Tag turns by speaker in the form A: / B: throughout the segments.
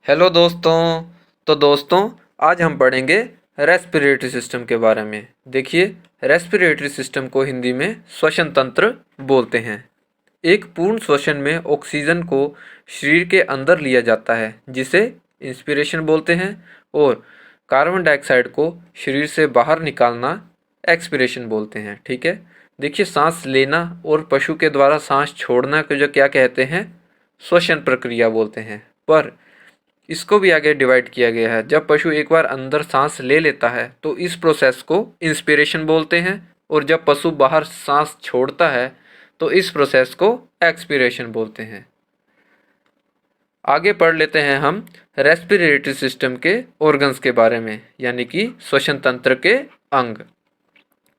A: Hello दोस्तों। तो दोस्तों, आज हम पढ़ेंगे रेस्पिरेटरी सिस्टम के बारे में। देखिए, रेस्पिरेटरी सिस्टम को हिंदी में श्वसन तंत्र बोलते हैं। एक पूर्ण श्वसन में ऑक्सीजन को शरीर के अंदर लिया जाता है, जिसे इंस्पिरेशन बोलते हैं, और कार्बन डाइऑक्साइड को शरीर से बाहर निकालना एक्सपिरेशन बोलते हैं। ठीक है। देखिए, सांस लेना और पशु के द्वारा सांस छोड़ना को जो क्या कहते हैं, श्वसन प्रक्रिया बोलते हैं। पर इसको भी आगे डिवाइड किया गया है। जब पशु एक बार अंदर सांस ले लेता है तो इस प्रोसेस को इंस्पिरेशन बोलते हैं, और जब पशु बाहर सांस छोड़ता है तो इस प्रोसेस को एक्सपिरेशन बोलते हैं। आगे पढ़ लेते हैं हम रेस्पिरेटरी सिस्टम के ऑर्गन्स के बारे में, यानी कि श्वसन तंत्र के अंग।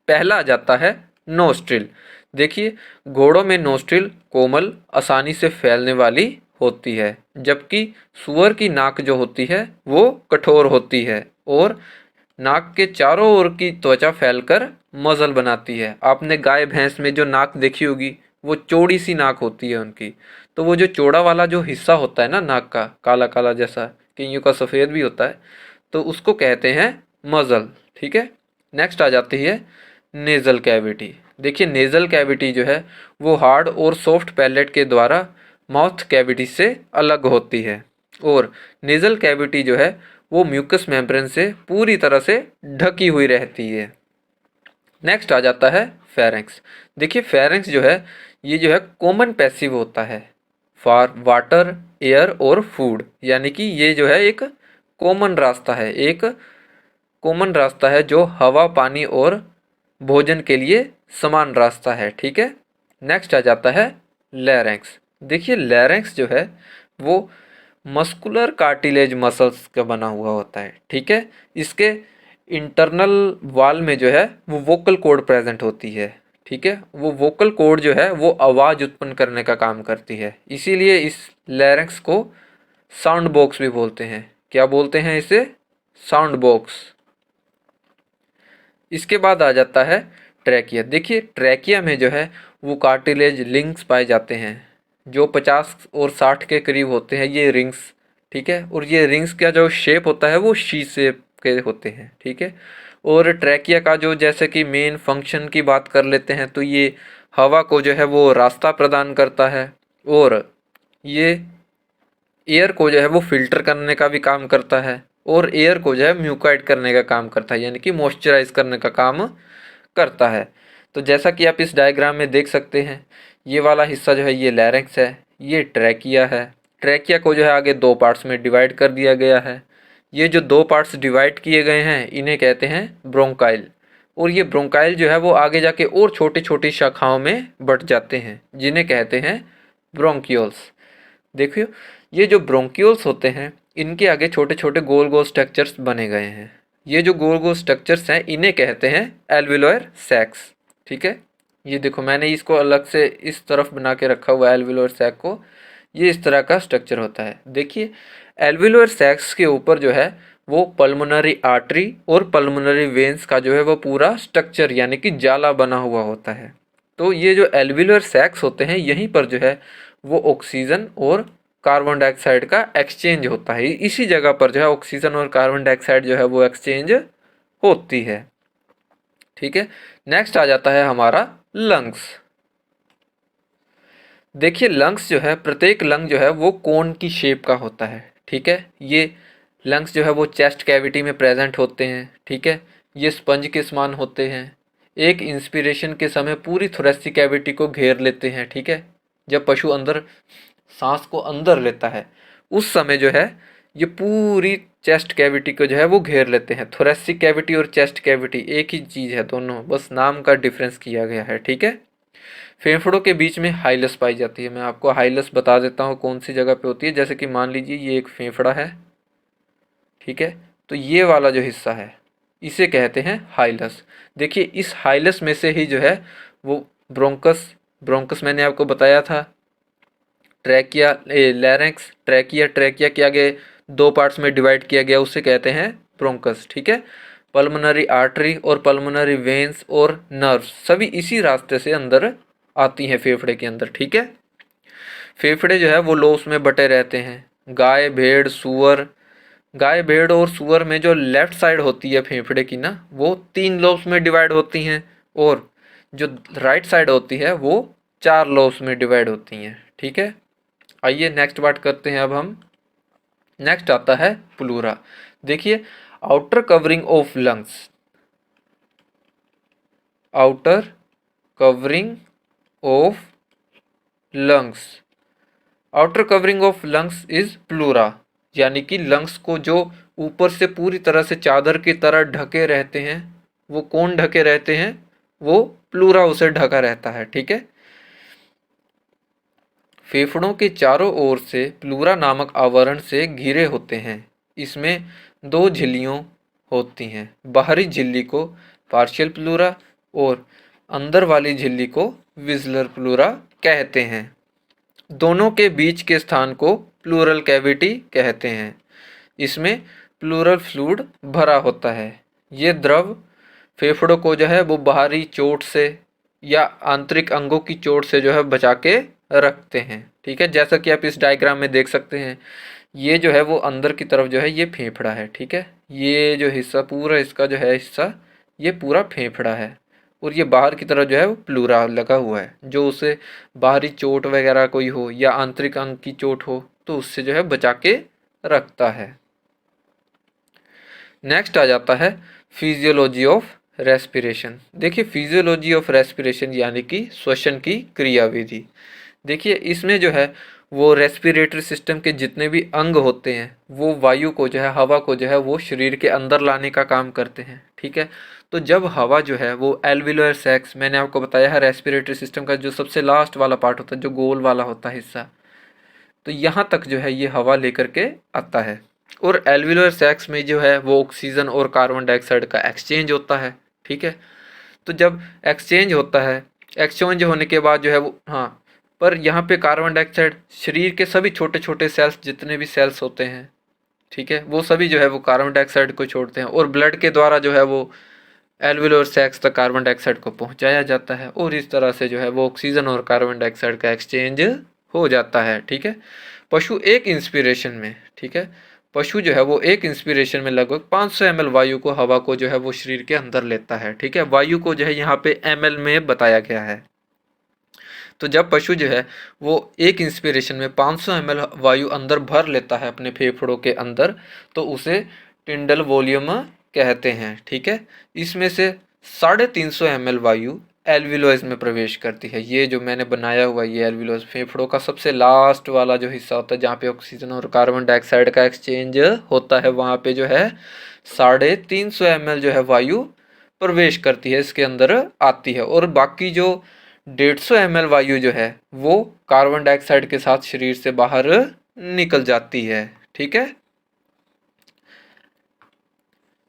A: पहला आ जाता है नोस्ट्रिल। देखिए, घोड़ों में नोस्ट्रिल कोमल, आसानी से फैलने वाली होती है, जबकि सुअर की नाक जो होती है वो कठोर होती है और नाक के चारों ओर की त्वचा फैलकर मजल बनाती है। आपने गाय भैंस में जो नाक देखी होगी, वो चौड़ी सी नाक होती है उनकी। तो वो जो चौड़ा वाला जो हिस्सा होता है ना नाक का, काला काला जैसा, कईयों का सफ़ेद भी होता है, तो उसको कहते हैं मजल। ठीक है। नेक्स्ट आ जाती है नेज़ल कैविटी। देखिए, नेज़ल कैविटी जो है वो हार्ड और सॉफ्ट पैलेट के द्वारा माउथ कैविटी से अलग होती है, और नेज़ल कैविटी जो है वो म्यूकस मेम्ब्रेन से पूरी तरह से ढकी हुई रहती है। नेक्स्ट आ जाता है फेरेंक्स। देखिए, फेरेंक्स जो है ये जो है कॉमन पैसिव होता है फॉर वाटर, एयर और फूड, यानी कि ये जो है एक कॉमन रास्ता है, एक कॉमन रास्ता है जो हवा, पानी और भोजन के लिए समान रास्ता है। ठीक है। नेक्स्ट आ जाता है लैरिंक्स। देखिए, लैरिंक्स जो है वो मस्कुलर कार्टिलेज मसल्स का बना हुआ होता है। ठीक है। इसके इंटरनल वॉल में जो है वो वोकल कॉर्ड प्रेजेंट होती है। ठीक है। वो वोकल कॉर्ड जो है वो आवाज़ उत्पन्न करने का काम करती है, इसीलिए इस लैरिंक्स को साउंड बॉक्स भी बोलते हैं। क्या बोलते हैं इसे? Sound box. इसके बाद आ जाता है ट्रैकिया। देखिए, ट्रैकिया में जो है वो कार्टिलेज लिंक्स पाए जाते हैं, जो 50 और 60 के करीब होते हैं ये रिंग्स। ठीक है। और ये रिंग्स का जो शेप होता है वो शी शेप के होते हैं। ठीक है। और ट्रैकिया का जो जैसे कि मेन फंक्शन की बात कर लेते हैं, तो ये हवा को जो है वो रास्ता प्रदान करता है, और ये एयर को जो है वो फिल्टर करने का भी काम करता है, और एयर को जो है म्यूकाइड करने का काम करता है, यानी कि मॉइस्चराइज करने का काम करता है। तो जैसा कि आप इस डायग्राम में देख सकते हैं, ये वाला हिस्सा जो है ये लैरिंक्स है, ये ट्रैकिया है। ट्रैकिया को जो है आगे दो पार्ट्स में डिवाइड कर दिया गया है। ये जो दो पार्ट्स डिवाइड किए गए हैं इन्हें कहते हैं ब्रोंकाइल, और ये ब्रोंकाइल जो है वो आगे जाके और छोटी छोटी शाखाओं में बट जाते हैं, जिन्हें कहते हैं ब्रोंक्यूल्स। देखियो, ये जो ब्रोंक्यूल्स होते हैं इनके आगे छोटे छोटे गोल गोल स्ट्रक्चर्स बने गए हैं। ये जो गोल गोल स्ट्रक्चर्स हैं इन्हें कहते हैं एल्वियोलर सैक्स। ठीक है। ये देखो, मैंने इसको अलग से इस तरफ बना के रखा हुआ है एल्वियोलर सैक को। ये इस तरह का स्ट्रक्चर होता है। देखिए, एल्वियोलर सैक्स के ऊपर जो है वो पल्मोनरी आर्टरी और पल्मोनरी वेन्स का जो है वो पूरा स्ट्रक्चर, यानी कि जाला बना हुआ होता है। तो ये जो एल्वियोलर सैक्स होते हैं यहीं पर जो है वो ऑक्सीजन और कार्बन डाइऑक्साइड का एक्सचेंज होता है। इसी जगह पर जो है ऑक्सीजन और कार्बन डाइऑक्साइड जो है वो एक्सचेंज होती है। ठीक है। नेक्स्ट आ जाता है हमारा लंग्स। देखिए, लंग्स जो है, प्रत्येक लंग जो है वो कोन की शेप का होता है। ठीक है। ये लंग्स जो है वो चेस्ट कैविटी में प्रेजेंट होते हैं। ठीक है। ये स्पंज के समान होते हैं। एक इंस्पिरेशन के समय पूरी थोरेसिक कैविटी को घेर लेते हैं। ठीक है। जब पशु अंदर सांस को अंदर लेता है उस समय जो है ये पूरी चेस्ट कैविटी को जो है वो घेर लेते हैं। थोरेसिक कैविटी और चेस्ट कैविटी एक ही चीज़ है, दोनों बस नाम का डिफरेंस किया गया है। ठीक है। फेफड़ों के बीच में हाइलस पाई जाती है। मैं आपको हाइलस बता देता हूँ कौन सी जगह पे होती है। जैसे कि मान लीजिए ये एक फेफड़ा है। ठीक है। तो ये वाला जो हिस्सा है इसे कहते हैं हाइलस। देखिए, इस हाइलस में से ही जो है वो ब्रोंकस, ब्रोंकस मैंने आपको बताया था, ट्रैकिया, लैरिंक्स, ट्रैकिया, ट्रैकिया के आगे दो पार्ट्स में डिवाइड किया गया उसे कहते हैं ब्रोंकस। ठीक है। पल्मोनरी आर्टरी और पल्मोनरी वेन्स और नर्व्स सभी इसी रास्ते से अंदर आती हैं फेफड़े के अंदर। ठीक है। फेफड़े जो है वो लोब्स में बटे रहते हैं। गाय भेड़ सूअर, गाय भेड़ और सूअर में जो लेफ्ट साइड होती है फेफड़े की ना, वो 3 लोब्स में डिवाइड होती हैं, और जो राइट साइड होती है वो 4 लोब्स में डिवाइड होती हैं। ठीक है, आइए नेक्स्ट बात करते हैं अब हम। नेक्स्ट आता है प्लूरा। देखिए, outer covering of lungs, outer covering of lungs, outer covering of lungs is pleura, यानी कि लंग्स को जो ऊपर से पूरी तरह से चादर की तरह ढके रहते हैं, वो कौन ढके रहते हैं, वो प्लूरा उसे ढका रहता है। ठीक है, फेफड़ों के चारों ओर से प्लूरा नामक आवरण से घिरे होते हैं। इसमें 2 झिल्लियाँ होती हैं, बाहरी झिल्ली को पार्शियल प्लूरा और अंदर वाली झिल्ली को विज़लर प्लूरा कहते हैं। दोनों के बीच के स्थान को प्लूरल कैविटी कहते हैं। इसमें प्लूरल फ्लूइड भरा होता है। ये द्रव फेफड़ों को जो है वो बाहरी चोट से या आंतरिक अंगों की चोट से जो है बचा के रखते हैं। ठीक है, जैसा कि आप इस डायग्राम में देख सकते हैं, ये जो है वो अंदर की तरफ जो है ये फेफड़ा है। ठीक है, ये जो हिस्सा पूरा इसका जो है हिस्सा, ये पूरा फेफड़ा है, और ये बाहर की तरफ जो है वो प्लूरा लगा हुआ है, जो उसे बाहरी चोट वगैरह कोई हो या आंतरिक अंग की चोट हो तो उससे जो है बचा के रखता है। नेक्स्ट आ जाता है फिजियोलॉजी ऑफ रेस्पिरेशन। देखिए, फिजियोलॉजी ऑफ रेस्पिरेशन यानी कि श्वसन की क्रियाविधि। देखिए, इसमें जो है वो रेस्पिरेटरी सिस्टम के जितने भी अंग होते हैं वो वायु को जो है, हवा को जो है वो शरीर के अंदर लाने का काम करते हैं। ठीक है, तो जब हवा जो है वो एल्वियोलर सैक्स, मैंने आपको बताया है रेस्पिरेटरी सिस्टम का जो सबसे लास्ट वाला पार्ट होता है, जो गोल वाला होता है हिस्सा, तो यहाँ तक जो है ये हवा लेकर के आता है। और एल्वियोलर सैक्स में जो है वो ऑक्सीजन और कार्बन डाइऑक्साइड का एक्सचेंज होता है। ठीक है, तो जब एक्सचेंज होता है, एक्सचेंज होने के बाद जो है वो, हाँ, पर यहाँ पे कार्बन डाइऑक्साइड शरीर के सभी छोटे छोटे सेल्स, जितने भी सेल्स होते हैं, ठीक है, वो सभी जो है वो कार्बन डाइऑक्साइड को छोड़ते हैं, और ब्लड के द्वारा जो है वो एल्वियोलर सैक्स तक कार्बन डाइऑक्साइड को पहुँचाया जाता है, और इस तरह से जो है वो ऑक्सीजन और कार्बन डाइऑक्साइड का एक्सचेंज हो जाता है। ठीक है, पशु एक इंस्पिरेशन में, ठीक है, पशु जो है वो एक इंस्पिरेशन में लगभग 500 ml वायु को, हवा को जो है वो शरीर के अंदर लेता है। ठीक है, वायु को जो है यहाँ पे ml में बताया गया है। तो जब पशु जो है वो एक इंस्पिरेशन में 500 ml वायु अंदर भर लेता है अपने फेफड़ों के अंदर, तो उसे टिंडल वॉल्यूम कहते हैं। ठीक है, इसमें से 350 ml वायु एल्वियोलस में प्रवेश करती है। ये जो मैंने बनाया हुआ ये एल्वियोलस फेफड़ों का सबसे लास्ट वाला जो हिस्सा होता है, जहाँ पे ऑक्सीजन और कार्बन डाइऑक्साइड का एक्सचेंज होता है, वहाँ पे जो है 350 ml जो है वायु प्रवेश करती है, इसके अंदर आती है, और बाकी जो 150 ml वायु जो है वो कार्बन डाइऑक्साइड के साथ शरीर से बाहर निकल जाती है। ठीक है,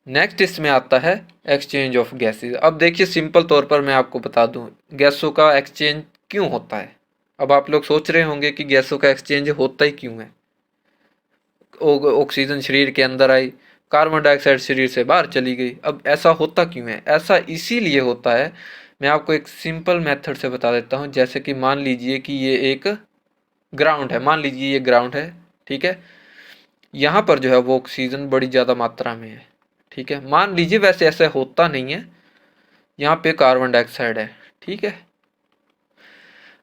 A: नेक्स्ट इसमें आता है एक्सचेंज ऑफ गैसेस। अब देखिए, सिंपल तौर पर मैं आपको बता दूं गैसों का एक्सचेंज क्यों होता है। अब आप लोग सोच रहे होंगे कि गैसों का एक्सचेंज होता ही क्यों है। ऑक्सीजन शरीर के अंदर आई, कार्बन डाइऑक्साइड शरीर से बाहर चली गई। अब ऐसा होता क्यों है? ऐसा इसीलिए होता है, मैं आपको एक सिंपल मेथड से बता देता हूँ। जैसे कि मान लीजिए कि ये एक ग्राउंड है, मान लीजिए ये ग्राउंड है, ठीक है, यहाँ पर जो है वो ऑक्सीजन बड़ी ज़्यादा मात्रा में है। ठीक है, मान लीजिए, वैसे ऐसा होता नहीं है, यहाँ पे कार्बन डाइऑक्साइड है। ठीक है,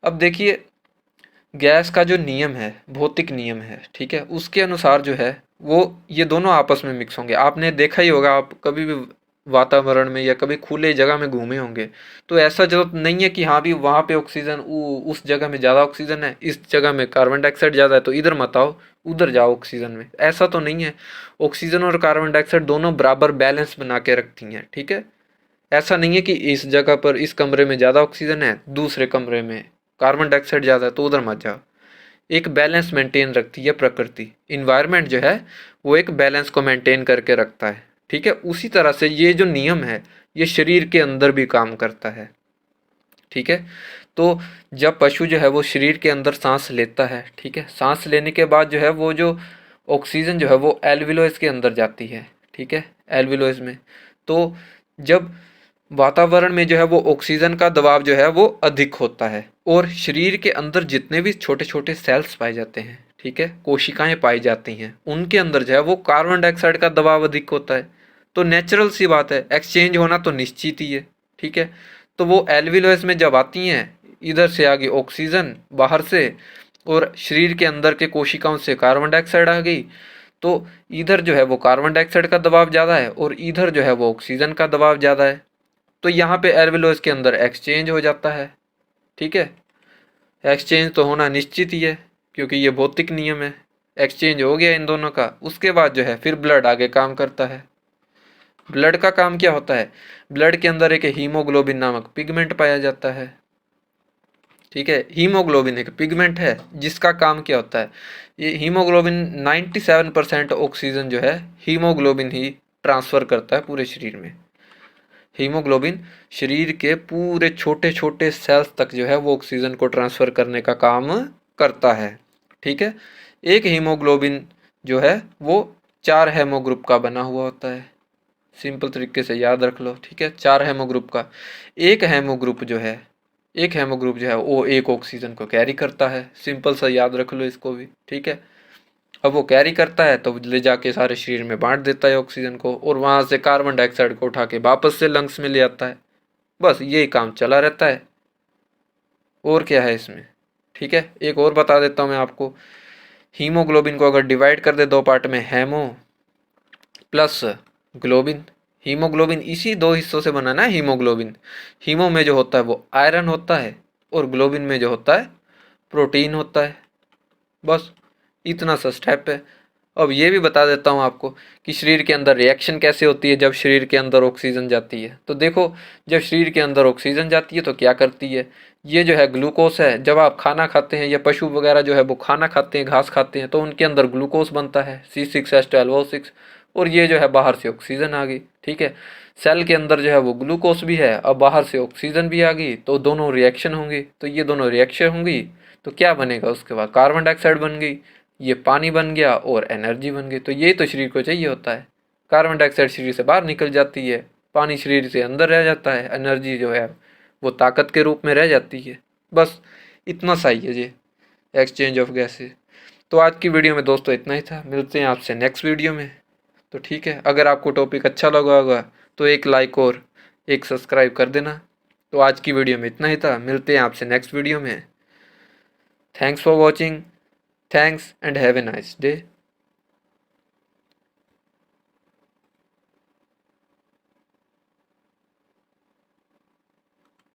A: अब देखिए, गैस का जो नियम है, भौतिक नियम है, ठीक है, उसके अनुसार जो है वो ये दोनों आपस में मिक्स होंगे। आपने देखा ही होगा, आप कभी भी वातावरण में या कभी खुले जगह में घूमे होंगे, तो ऐसा जरूरत नहीं है कि हाँ भी वहाँ पे ऑक्सीजन, उस जगह में ज़्यादा ऑक्सीजन है, इस जगह में कार्बन डाइऑक्साइड ज़्यादा है तो इधर मत आओ, उधर जाओ ऑक्सीजन में। ऐसा तो नहीं है। ऑक्सीजन और कार्बन डाइऑक्साइड दोनों बराबर बैलेंस बना के रखती हैं। ठीक है, ऐसा नहीं है कि इस जगह पर, इस कमरे में ज़्यादा ऑक्सीजन है, दूसरे कमरे में कार्बन डाइऑक्साइड ज़्यादा है तो उधर मत जाओ। एक बैलेंस मेंटेन रखती है प्रकृति, इन्वायरमेंट जो है वो एक बैलेंस को मेंटेन करके रखता है। ठीक है, उसी तरह से ये जो नियम है ये शरीर के अंदर भी काम करता है। ठीक है, तो जब पशु जो है वो शरीर के अंदर सांस लेता है, ठीक है, सांस लेने के बाद जो है वो जो ऑक्सीजन जो है वो एल्वियोलस के अंदर जाती है। ठीक है, एल्वियोलस में, तो जब वातावरण में जो है वो ऑक्सीजन का दबाव जो है वो अधिक होता है, और शरीर के अंदर जितने भी छोटे छोटे सेल्स पाए जाते हैं, ठीक है, कोशिकाएं पाई जाती हैं, उनके अंदर जो है वो कार्बन डाइऑक्साइड का दबाव अधिक होता है। तो नेचुरल सी बात है, एक्सचेंज होना तो निश्चित ही है। ठीक है, तो वो एल्वियोलस में जब आती हैं, इधर से आ गई ऑक्सीजन बाहर से और शरीर के अंदर के कोशिकाओं से कार्बन डाइऑक्साइड आ गई, तो इधर जो है वो कार्बन डाइऑक्साइड का दबाव ज़्यादा है और इधर जो है वो ऑक्सीजन का दबाव ज़्यादा है। तो यहाँ पे एल्वियोलस के अंदर एक्सचेंज हो जाता है। ठीक है, एक्सचेंज तो होना निश्चित ही है क्योंकि ये भौतिक नियम है। एक्सचेंज हो गया इन दोनों का, उसके बाद जो है फिर ब्लड आगे काम करता है। ब्लड का काम क्या होता है? ब्लड के अंदर एक हीमोग्लोबिन नामक पिगमेंट पाया जाता है। ठीक है, हीमोग्लोबिन एक पिगमेंट है जिसका काम क्या होता है? ये हीमोग्लोबिन 97% ऑक्सीजन जो है हीमोग्लोबिन ही ट्रांसफ़र करता है पूरे शरीर में। हीमोग्लोबिन शरीर के पूरे छोटे छोटे सेल्स तक जो है वो ऑक्सीजन को ट्रांसफ़र करने का काम करता है। ठीक है, एक हीमोग्लोबिन जो है वो 4 हेमोग्रुप का बना हुआ होता है। सिंपल तरीके से याद रख लो। ठीक है, 4 हेमोग्रुप का एक हेमोग्रुप जो है वो एक ऑक्सीजन को कैरी करता है। सिंपल सा याद रख लो इसको भी। ठीक है, अब वो कैरी करता है तो ले जाके सारे शरीर में बांट देता है ऑक्सीजन को और वहाँ से कार्बन डाइऑक्साइड को उठा के वापस से लंग्स में ले आता है। बस यही काम चला रहता है, और क्या है इसमें। ठीक है, एक और बता देता हूँ मैं आपको। हीमोग्लोबिन को अगर डिवाइड कर दे दो पार्ट में, हेमो प्लस ग्लोबिन। हीमोग्लोबिन इसी दो हिस्सों से बना ना हीमोग्लोबिन। हीमो में जो होता है वो आयरन होता है और ग्लोबिन में जो होता है प्रोटीन होता है। बस इतना सा स्टेप है। अब ये भी बता देता हूँ आपको कि शरीर के अंदर रिएक्शन कैसे होती है जब शरीर के अंदर ऑक्सीजन जाती है। तो देखो, जब शरीर के अंदर ऑक्सीजन जाती है तो क्या करती है, ये जो है ग्लूकोज है। जब आप खाना खाते हैं या पशु वगैरह जो है वो खाना खाते हैं, घास खाते हैं, तो उनके अंदर ग्लूकोज बनता है C6H12O6, और ये जो है बाहर से ऑक्सीजन आ गई। ठीक है, सेल के अंदर जो है वो ग्लूकोज भी है, अब बाहर से ऑक्सीजन भी आ गई, तो दोनों रिएक्शन होंगी। तो ये दोनों रिएक्शन होंगी तो क्या बनेगा, उसके बाद कार्बन डाइऑक्साइड बन गई, ये पानी बन गया और एनर्जी बन गई। तो ये तो शरीर को चाहिए होता है। कार्बन डाइऑक्साइड शरीर से बाहर निकल जाती है, पानी शरीर से अंदर रह जाता है, एनर्जी जो है वो ताकत के रूप में रह जाती है। बस इतना सा ही है ये एक्सचेंज ऑफ गैसेज। तो आज की वीडियो में दोस्तों इतना ही था, मिलते हैं आपसे नेक्स्ट वीडियो में। तो ठीक है, अगर आपको टॉपिक अच्छा लगा होगा तो एक लाइक और एक सब्सक्राइब कर देना। तो आज की वीडियो में इतना ही था, मिलते हैं आपसे नेक्स्ट वीडियो में। Thanks for watching, thanks and have a nice day.